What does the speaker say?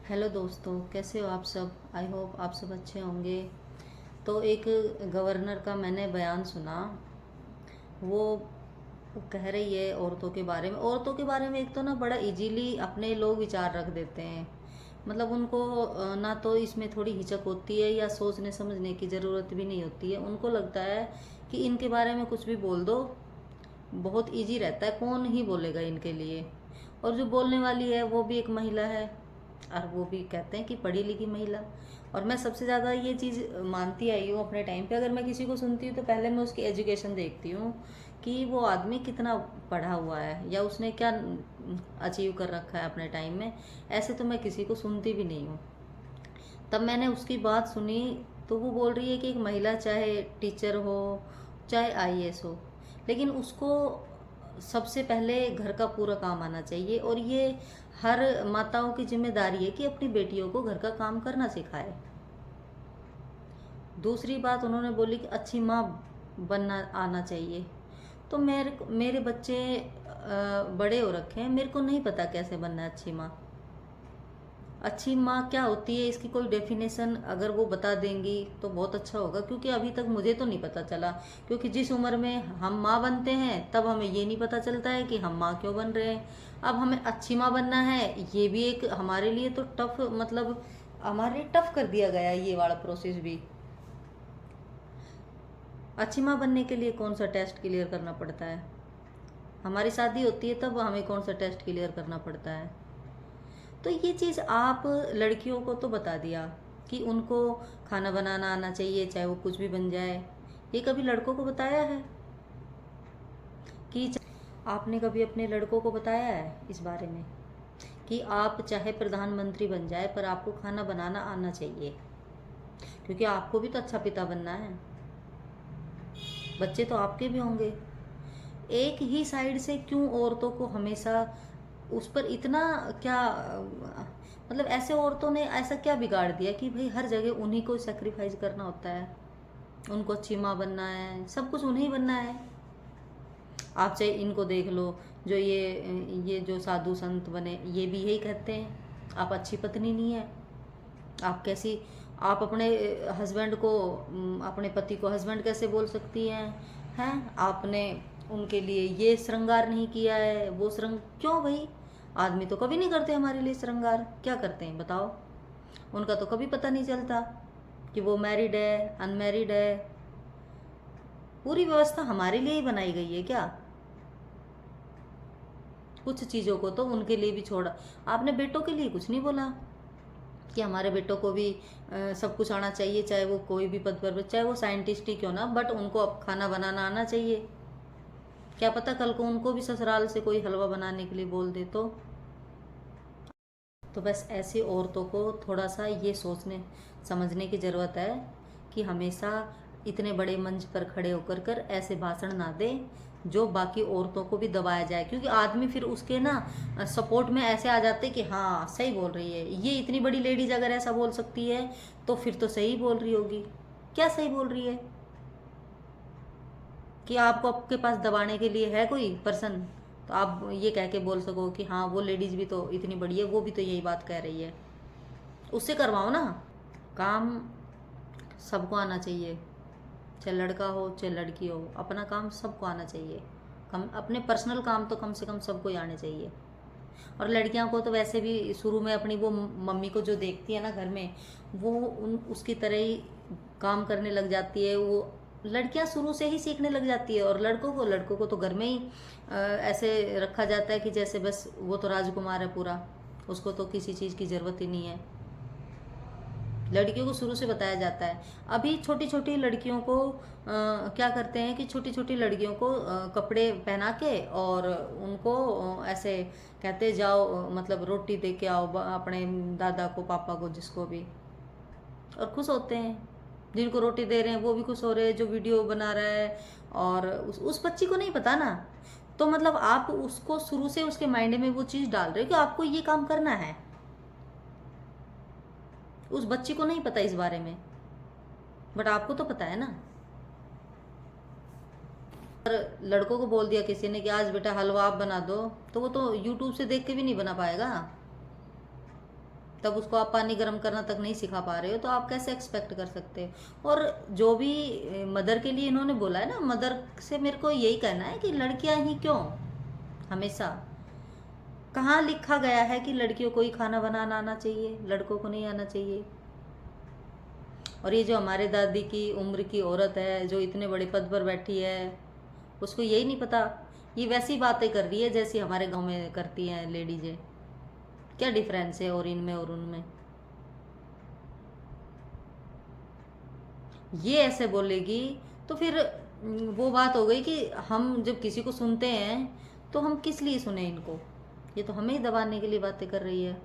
Hello दोस्तों, कैसे हो आप सब। आई होप आप सब अच्छे होंगे। तो एक गवर्नर का मैंने बयान सुना। वो कह रही है औरतों के बारे में एक तो ना बड़ा इजीली अपने लोग विचार रख देते हैं। मतलब उनको ना तो इसमें थोड़ी हिचक होती है या सोचने समझने की ज़रूरत भी नहीं होती है। उनको लगता है कि इनके बारे में कुछ भी बोल दो, बहुत इजी रहता है, कौन ही बोलेगा इनके लिए। और जो बोलने वाली है वो भी एक महिला है, और वो भी कहते हैं कि पढ़ी लिखी महिला। और मैं सबसे ज़्यादा ये चीज़ मानती आई हूँ अपने टाइम पे। अगर मैं किसी को सुनती हूँ तो पहले मैं उसकी एजुकेशन देखती हूँ कि वो आदमी कितना पढ़ा हुआ है या उसने क्या अचीव कर रखा है अपने टाइम में। ऐसे तो मैं किसी को सुनती भी नहीं हूँ। तब मैंने उसकी बात सुनी, तो वो बोल रही है कि एक महिला चाहे टीचर हो, चाहे आईएएस हो, लेकिन उसको सबसे पहले घर का पूरा काम आना चाहिए। और ये हर माताओं की जिम्मेदारी है कि अपनी बेटियों को घर का काम करना सिखाए। दूसरी बात उन्होंने बोली कि अच्छी माँ बनना आना चाहिए। तो मेरे बच्चे बड़े हो रखे हैं, मेरे को नहीं पता कैसे बनना है अच्छी माँ। अच्छी माँ क्या होती है इसकी कोई डेफिनेशन अगर वो बता देंगी तो बहुत अच्छा होगा, क्योंकि अभी तक मुझे तो नहीं पता चला। क्योंकि जिस उम्र में हम माँ बनते हैं तब हमें ये नहीं पता चलता है कि हम माँ क्यों बन रहे हैं। अब हमें अच्छी माँ बनना है, ये भी एक हमारे लिए तो टफ, मतलब हमारे लिए टफ कर दिया गया है ये वाला प्रोसेस भी। अच्छी माँ बनने के लिए कौन सा टेस्ट क्लियर करना पड़ता है? हमारी शादी होती है तब हमें कौन सा टेस्ट क्लियर करना पड़ता है? तो ये चीज़ आप लड़कियों को तो बता दिया कि उनको खाना बनाना आना चाहिए, चाहे वो कुछ भी बन जाए। ये कभी लड़कों को बताया है कि आपने कभी अपने लड़कों को बताया है इस बारे में कि आप चाहे प्रधानमंत्री बन जाए पर आपको खाना बनाना आना चाहिए? क्योंकि आपको भी तो अच्छा पिता बनना है, बच्चे तो आपके भी होंगे। एक ही साइड से क्यों औरतों को हमेशा उस पर इतना क्या मतलब ऐसे औरतों ने ऐसा क्या बिगाड़ दिया कि भाई हर जगह उन्हीं को सेक्रीफाइस करना होता है? उनको अच्छी माँ बनना है, सब कुछ उन्हें बनना है। आप चाहे इनको देख लो, जो ये जो साधु संत बने ये भी यही कहते हैं, आप अच्छी पत्नी नहीं है। आप कैसी, आप अपने हस्बैंड को, अपने पति को हस्बैंड कैसे बोल सकती हैं? आपने उनके लिए ये श्रृंगार नहीं किया है, वो श्रृंग क्यों भाई? आदमी तो कभी नहीं करते हमारे लिए श्रृंगार, क्या करते हैं बताओ? उनका तो कभी पता नहीं चलता कि वो मैरिड है अनमैरिड है। पूरी व्यवस्था हमारे लिए ही बनाई गई है क्या? कुछ चीज़ों को तो उनके लिए भी छोड़ा। आपने बेटों के लिए कुछ नहीं बोला कि हमारे बेटों को भी सब कुछ आना चाहिए, चाहे वो कोई भी पद पर, चाहे वो साइंटिस्ट ही क्यों ना, बट उनको अब खाना बनाना आना चाहिए। क्या पता कल को उनको भी ससुराल से कोई हलवा बनाने के लिए बोल दे तो बस ऐसी औरतों को थोड़ा सा ये सोचने समझने की ज़रूरत है कि हमेशा इतने बड़े मंच पर खड़े होकर कर ऐसे भाषण ना दे जो बाकी औरतों को भी दबाया जाए। क्योंकि आदमी फिर उसके ना सपोर्ट में ऐसे आ जाते कि हाँ सही बोल रही है ये, इतनी बड़ी लेडीज अगर ऐसा बोल सकती है तो फिर तो सही बोल रही होगी। क्या सही बोल रही है? कि आपको आपके पास दबाने के लिए है कोई पर्सन, तो आप ये कह के बोल सको कि हाँ वो लेडीज़ भी तो इतनी बड़ी है, वो भी तो यही बात कह रही है। उससे करवाओ ना काम। सबको आना चाहिए, चाहे लड़का हो चाहे लड़की हो, अपना काम सबको आना चाहिए। कम अपने पर्सनल काम तो कम से कम सबको ही आने चाहिए। और लड़कियों को तो वैसे भी शुरू में अपनी वो मम्मी को जो देखती है ना घर में, वो उसकी तरह ही काम करने लग जाती है। वो लड़कियां शुरू से ही सीखने लग जाती है। और लड़कों को तो घर में ही ऐसे रखा जाता है कि जैसे बस वो तो राजकुमार है पूरा, उसको तो किसी चीज़ की ज़रूरत ही नहीं है। लड़कियों को शुरू से बताया जाता है। अभी छोटी छोटी लड़कियों को क्या करते हैं कि छोटी छोटी लड़कियों को कपड़े पहना के और उनको ऐसे कहते जाओ, मतलब रोटी दे के आओ अपने दादा को पापा को जिसको भी, और खुश होते हैं। जिनको रोटी दे रहे हैं वो भी खुश हो रहे हैं, जो वीडियो बना रहा है। और उस बच्ची को नहीं पता ना, तो मतलब आप उसको शुरू से उसके माइंड में वो चीज़ डाल रहे हो कि आपको ये काम करना है। उस बच्ची को नहीं पता इस बारे में, बट आपको तो पता है ना। और लड़कों को बोल दिया किसी ने कि आज बेटा हलवा आप बना दो, तो वो तो यूट्यूब से देख के भी नहीं बना पाएगा। तब उसको आप पानी गर्म करना तक नहीं सिखा पा रहे हो, तो आप कैसे एक्सपेक्ट कर सकते हो। और जो भी मदर के लिए इन्होंने बोला है ना, मदर से मेरे को यही कहना है कि लड़कियां ही क्यों हमेशा, कहाँ लिखा गया है कि लड़कियों को ही खाना बनाना आना चाहिए, लड़कों को नहीं आना चाहिए। और ये जो हमारे दादी की उम्र की औरत है जो इतने बड़े पद पर बैठी है, उसको यही नहीं पता, ये वैसी बातें कर रही है जैसी हमारे गांव में करती हैं लेडीजें। क्या डिफरेंस है और इनमें और उनमें। ये ऐसे बोलेगी तो फिर वो बात हो गई कि हम जब किसी को सुनते हैं तो हम किस लिए सुने इनको, ये तो हमें ही दबाने के लिए बातें कर रही है।